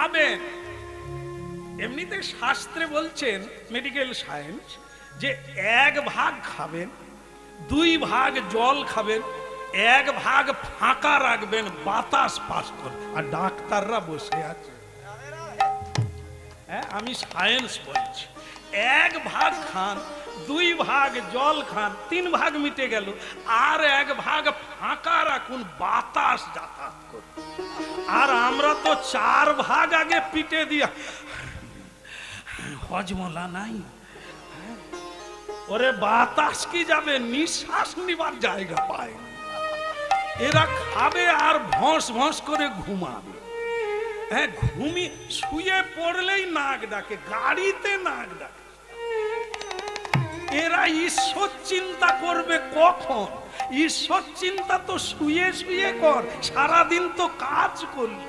খাবেন। এমনিতে শাস্ত্রে বলছেন, মেডিকেল সায়েন্স, যে 1 ভাগ খাবেন, 2 ভাগ জল খাবেন, 1 ভাগ ফাঁকা রাখবেন বাতাস পাস করে। আর ডাক্তাররা বসে আছে। হ্যাঁ, আমি সায়েন্স বলছি। 1 ভাগ খান, 2 ভাগ জল খান, 3 ভাগ মিটে গেল। আর 1 ভাগ ফাঁকা রাখুন, বাতাস যাতায়াত করুন। আর আমরা তো 4 ভাগ আগে পিটে দিয়া, হজমলা নাই। ওরে বাতাস কি যাবে, নিঃশ্বাস নিবার জায়গা পায়। এরা খাবে আর ভস ভস করে ঘুমাবে। হ্যাঁ, শুয়ে পড়লেই নাক ডাকে, গাড়িতে নাক ডাকে। এরা ঈশ্বর চিন্তা করবে কখন? ঈশ্বর চিন্তা তো শুয়ে শুয়ে কর, সারাদিন তো কাজ করলি।